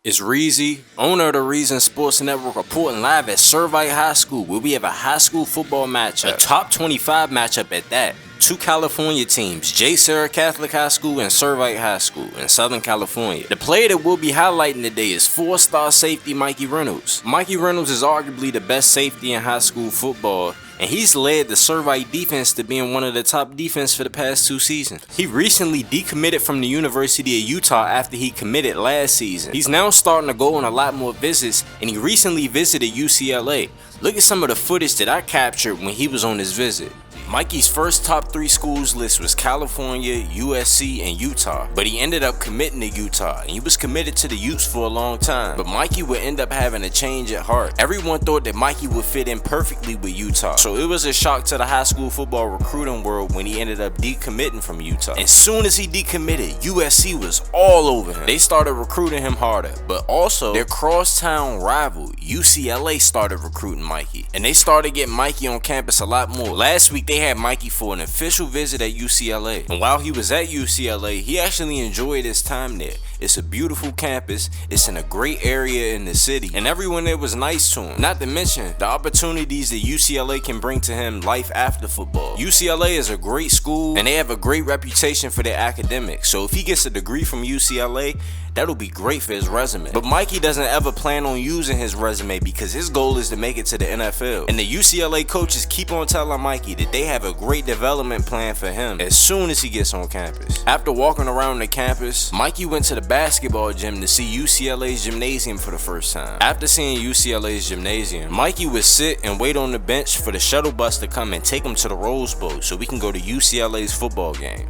It's Reezy, owner of the Reason Sports Network, reporting live at Servite High School, where we have a high school football matchup, a top 25 matchup at that. Two California teams, J. Sarah Catholic High School and Servite High School in Southern California. The player that we'll be highlighting today is four-star safety Mikey Reynolds. Mikey Reynolds is arguably the best safety in high school football, and he's led the Servite defense to being one of the top defense for the past 2 seasons. He recently decommitted from the University of Utah after he committed last season. He's now starting to go on a lot more visits, and he recently visited UCLA. Look at some of the footage that I captured when he was on his visit. Mikey's first top 3 schools list was California, USC, and Utah, but he ended up committing to Utah, and he was committed to the Utes for a long time. But Mikey would end up having a change at heart. Everyone thought that Mikey would fit in perfectly with Utah, so it was a shock to the high school football recruiting world when he ended up decommitting from Utah. As soon as he decommitted, USC was all over him. They started recruiting him harder, but also their crosstown rival, UCLA, started recruiting Mikey, and they started getting Mikey on campus a lot more. Last week, they had Mikey for an official visit at UCLA, and while he was at UCLA, he actually enjoyed his time there. It's a beautiful campus, it's in a great area in the city, and everyone there was nice to him. Not to mention the opportunities that UCLA can bring to him life after football. UCLA is a great school, and they have a great reputation for their academics, so if he gets a degree from UCLA, that'll be great for his resume. But Mikey doesn't ever plan on using his resume because his goal is to make it to the NFL. And the UCLA coaches keep on telling Mikey that they have a great development plan for him as soon as he gets on campus. After walking around the campus, Mikey went to the basketball gym to see UCLA's gymnasium for the first time. After seeing UCLA's gymnasium, Mikey would sit and wait on the bench for the shuttle bus to come and take him to the Rose Bowl so we can go to UCLA's football game.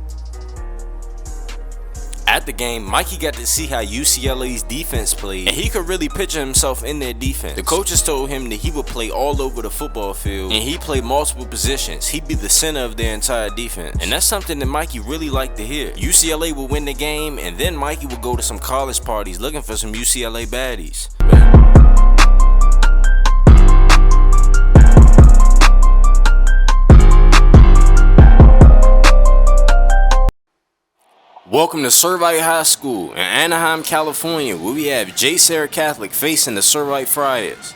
At the game, Mikey got to see how UCLA's defense played, and he could really picture himself in their defense. The coaches told him that he would play all over the football field, and he'd play multiple positions. He'd be the center of their entire defense, and that's something that Mikey really liked to hear. UCLA would win the game, and then Mikey would go to some college parties looking for some UCLA baddies. Welcome to Servite High School in Anaheim, California, where we have J. Sarah Catholic facing the Servite Friars.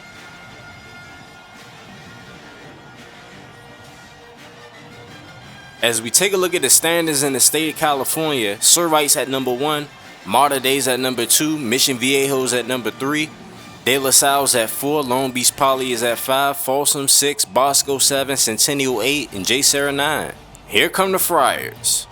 As we take a look at the standings in the state of California, Servite's at number 1, Mater Dei's at number 2, Mission Viejo's at number 3, De La Salle's at 4, Long Beach Poly is at 5, Folsom 6, Bosco 7, Centennial 8, and J. Sarah 9. Here come the Friars.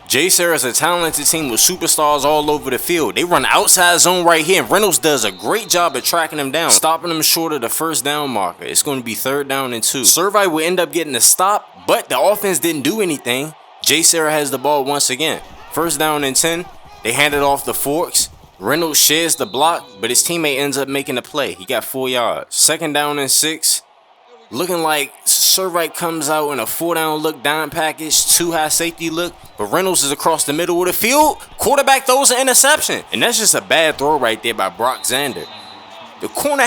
J. Sarah's a talented team with superstars all over the field. They run outside zone right here, and Reynolds does a great job of tracking them down, stopping them short of the first down marker. It's going to be 3rd down and 2. Servite will end up getting a stop, but the offense didn't do anything. J. Sarah has the ball once again. 1st down and 10. They hand it off to Forks. Reynolds shares the block, but his teammate ends up making the play. He got 4 yards. 2nd down and 6. Looking like Servite comes out in a 4-down look, dime package, 2 high safety look, but Reynolds is across the middle of the field. Quarterback throws an interception, and that's just a bad throw right there by Brock Zander. The corner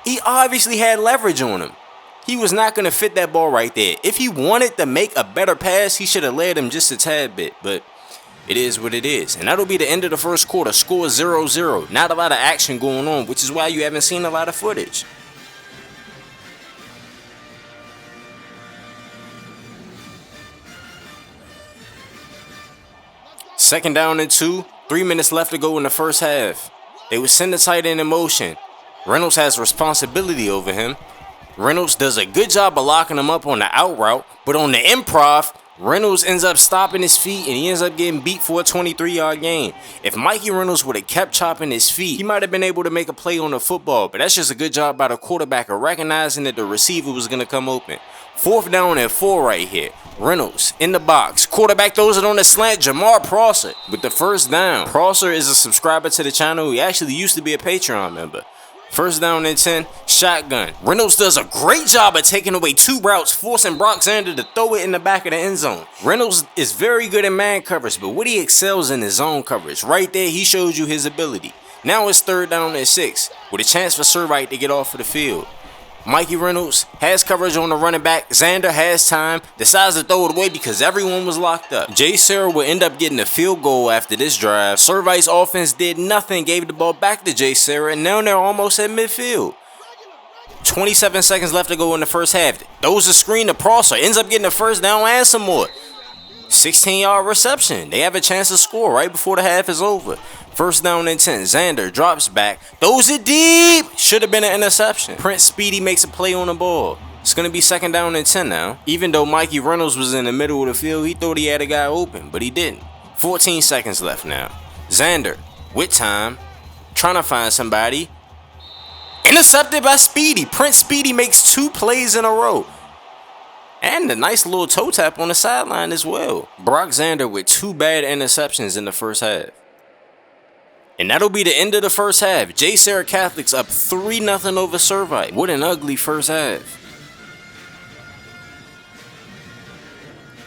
he obviously had leverage on him. He was not going to fit that ball right there. If he wanted to make a better pass, he should have led him just a tad bit, but it is what it is. And that'll be the end of the first quarter. Score 0-0. Not a lot of action going on, which is why you haven't seen a lot of footage. Second down and 2, 3 minutes left to go in the first half. They would send the tight end in motion. Reynolds has responsibility over him. Reynolds does a good job of locking him up on the out route, but on the improv, Reynolds ends up stopping his feet, and he ends up getting beat for a 23-yard gain. If Mikey Reynolds would have kept chopping his feet, he might have been able to make a play on the football, but that's just a good job by the quarterback of recognizing that the receiver was going to come open. 4th down and 4 right here. Reynolds in the box. Quarterback throws it on the slant. Jamar Prosser with the first down. Prosser is a subscriber to the channel. He actually used to be a Patreon member. First down and 10, shotgun. Reynolds does a great job of taking away 2 routes, forcing Brock Xander to throw it in the back of the end zone. Reynolds is very good in man coverage, but what he excels in is zone coverage. Right there, he shows you his ability. Now it's third down and 6, with a chance for Servite to get off of the field. Mikey Reynolds has coverage on the running back. Xander has time, decides to throw it away because everyone was locked up. Jay Sarah will end up getting a field goal after this drive. Servite's offense did nothing, gave the ball back to Jay Sarah, and now they're almost at midfield. 27 seconds left to go in the first half. Throws a screen to Prosser, ends up getting the first down and some more. 16-yard reception. They have a chance to score right before the half is over. First down and 10. Xander drops back, throws it deep. Should have been an interception. Prince Speedy makes a play on the ball. It's going to be second down and 10 now. Even though Mikey Reynolds was in the middle of the field, he thought he had a guy open, but he didn't. 14 seconds left now. Xander with time, trying to find somebody. Intercepted by Speedy. Prince Speedy makes 2 plays in a row. And a nice little toe tap on the sideline as well. Brock Xander with 2 bad interceptions in the first half. And that'll be the end of the first half. Jay Sarah Catholic's up 3-0 over Servite. What an ugly first half.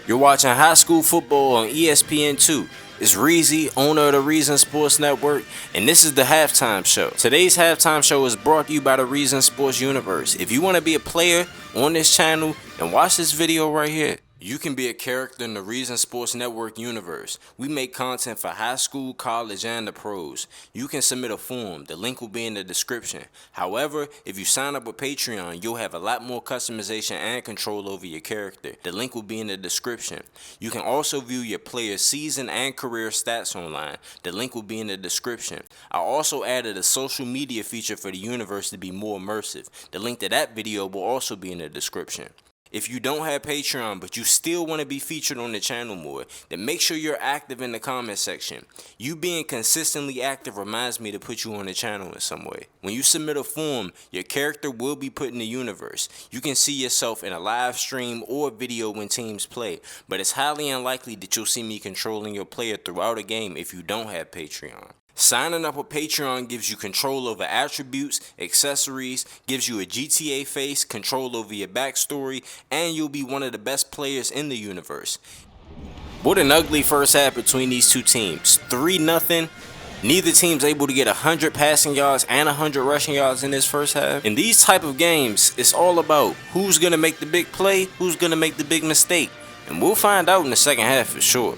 You're watching high school football on ESPN2. It's Reezy, owner of the Reason Sports Network, and this is the halftime show. Today's halftime show is brought to you by the Reason Sports Universe. If you want to be a player on this channel, then watch this video right here. You can be a character in the Reason Sports Network universe. We make content for high school, college, and the pros. You can submit a form. The link will be in the description. However, if you sign up with Patreon, you'll have a lot more customization and control over your character. The link will be in the description. You can also view your player's season and career stats online. The link will be in the description. I also added a social media feature for the universe to be more immersive. The link to that video will also be in the description. If you don't have Patreon, but you still want to be featured on the channel more, then make sure you're active in the comment section. You being consistently active reminds me to put you on the channel in some way. When you submit a form, your character will be put in the universe. You can see yourself in a live stream or video when teams play, but it's highly unlikely that you'll see me controlling your player throughout a game if you don't have Patreon. Signing up with Patreon gives you control over attributes, accessories, gives you a GTA face, control over your backstory, and you'll be one of the best players in the universe. What an ugly first half between these two teams. 3-0. Neither team's able to get 100 passing yards and 100 rushing yards in this first half. In these type of games, it's all about who's going to make the big play, who's going to make the big mistake. And we'll find out in the second half for sure.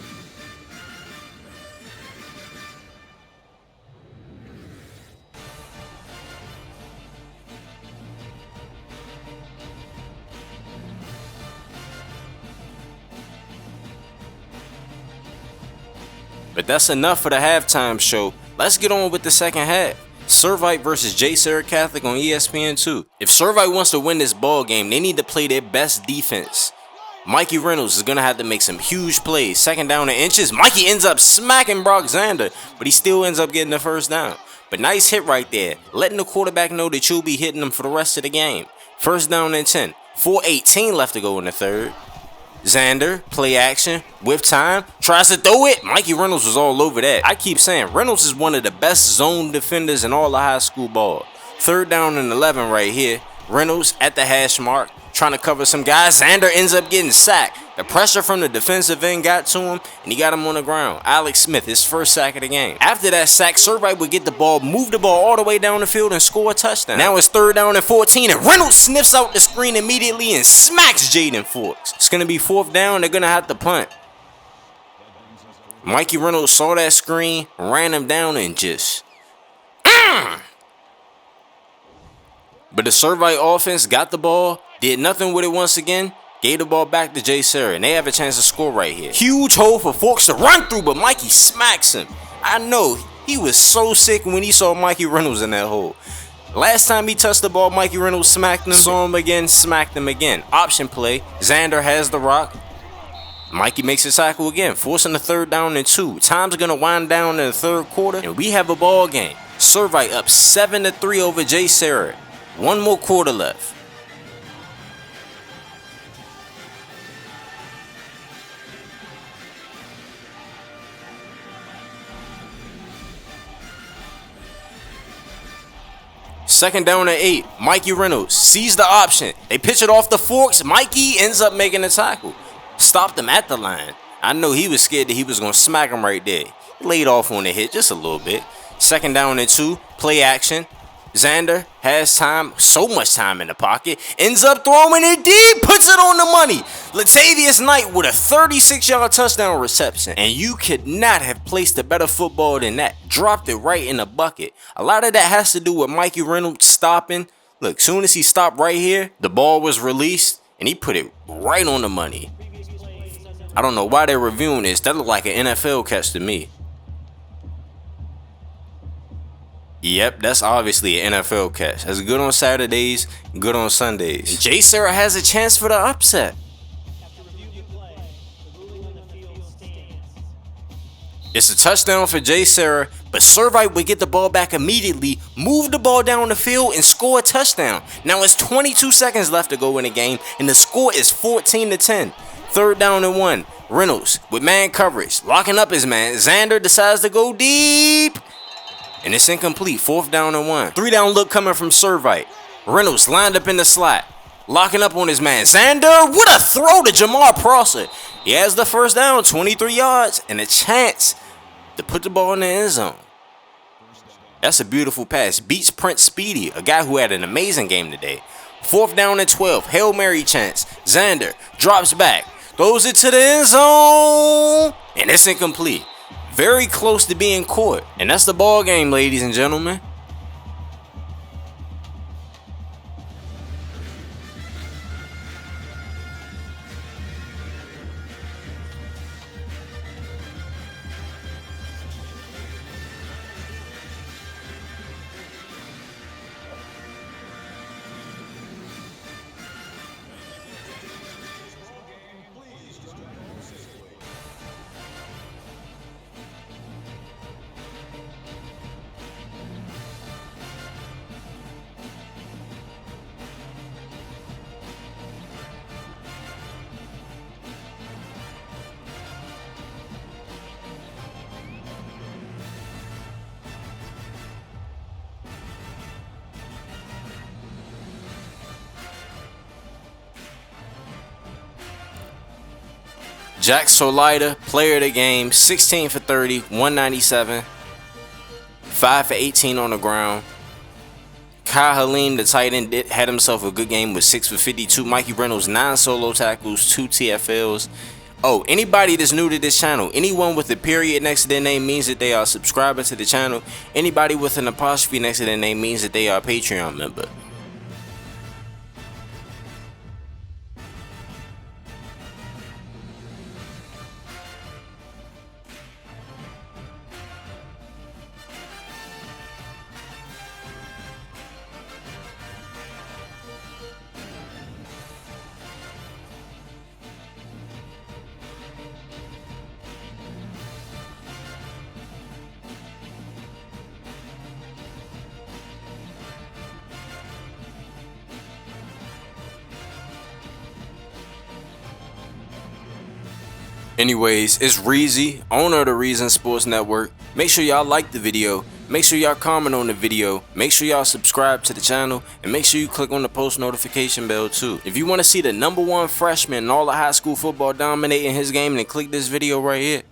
But that's enough for the halftime show. Let's get on with the second half. Servite versus Jay Sarah Catholic on ESPN2. If Servite wants to win this ball game, they need to play their best defense. Mikey Reynolds is going to have to make some huge plays. Second down and inches. Mikey ends up smacking Brock Xander, but he still ends up getting the first down. But nice hit right there, letting the quarterback know that you'll be hitting him for the rest of the game. First down and 10. 4:18 left to go in the third. Xander, play action, with time, tries to throw it. Mikey Reynolds was all over that. I keep saying, Reynolds is one of the best zone defenders in all of high school ball. Third down and 11 right here. Reynolds at the hash mark, trying to cover some guys. Xander ends up getting sacked. The pressure from the defensive end got to him, and he got him on the ground. Alex Smith, his first sack of the game. After that sack, Servite would get the ball, move the ball all the way down the field, and score a touchdown. Now it's third down and 14, and Reynolds sniffs out the screen immediately and smacks Jaden Forks. It's going to be fourth down. They're going to have to punt. Mikey Reynolds saw that screen, ran him down, and just... But the Servite offense got the ball, did nothing with it once again, gave the ball back to Jay Sarah, and they have a chance to score right here. Huge hole for Forks to run through, but Mikey smacks him. I know, he was so sick when he saw Mikey Reynolds in that hole. Last time he touched the ball, Mikey Reynolds smacked him, saw him again, smacked him again. Option play, Xander has the rock. Mikey makes a tackle again, forcing the third down and 2. Time's going to wind down in the third quarter, and we have a ball game. Servite up 7-3 over Jay Sarah. One more quarter left. Second down and 8. Mikey Reynolds sees the option. They pitch it off the forks. Mikey ends up making the tackle. Stopped him at the line. I know he was scared that he was going to smack him right there. He laid off on the hit just a little bit. Second down and 2. Play action. Xander has time, so much time in the pocket, ends up throwing it deep, puts it on the money. Latavius Knight with a 36-yard touchdown reception. And you could not have placed a better football than that. Dropped it right in the bucket. A lot of that has to do with Mikey Reynolds stopping. Look, soon as he stopped right here, the ball was released, and he put it right on the money. I don't know why they're reviewing this. That looked like an NFL catch to me. Yep, that's obviously an NFL catch. That's good on Saturdays, good on Sundays. And Jay Serra has a chance for the upset. It's a touchdown for Jay Serra, but Servite would get the ball back immediately, move the ball down the field, and score a touchdown. Now it's 22 seconds left to go in the game, and the score is 14-10. Third down and 1. Reynolds with man coverage, locking up his man. Xander decides to go deep. And it's incomplete. Fourth down and 1. 3-down look coming from Servite. Reynolds lined up in the slot, locking up on his man. Xander, what a throw to Jamar Prosser. He has the first down, 23 yards, and a chance to put the ball in the end zone. That's a beautiful pass. Beats Prince Speedy, a guy who had an amazing game today. Fourth down and 12. Hail Mary chance. Xander drops back, throws it to the end zone, and it's incomplete. Very close to being caught. And that's the ball game, ladies and gentlemen. Jack Solida, player of the game, 16 for 30, 197, 5 for 18 on the ground. Kyle Halim, the tight end, had himself a good game with 6 for 52. Mikey Reynolds, 9 solo tackles, 2 TFLs. Oh, anybody that's new to this channel, anyone with a period next to their name means that they are subscribing to the channel. Anybody with an apostrophe next to their name means that they are a Patreon member. Anyways, it's Reezy, owner of the Reason Sports Network. Make sure y'all like the video. Make sure y'all comment on the video. Make sure y'all subscribe to the channel. And make sure you click on the post notification bell too. If you want to see the #1 freshman in all of high school football dominating his game, then click this video right here.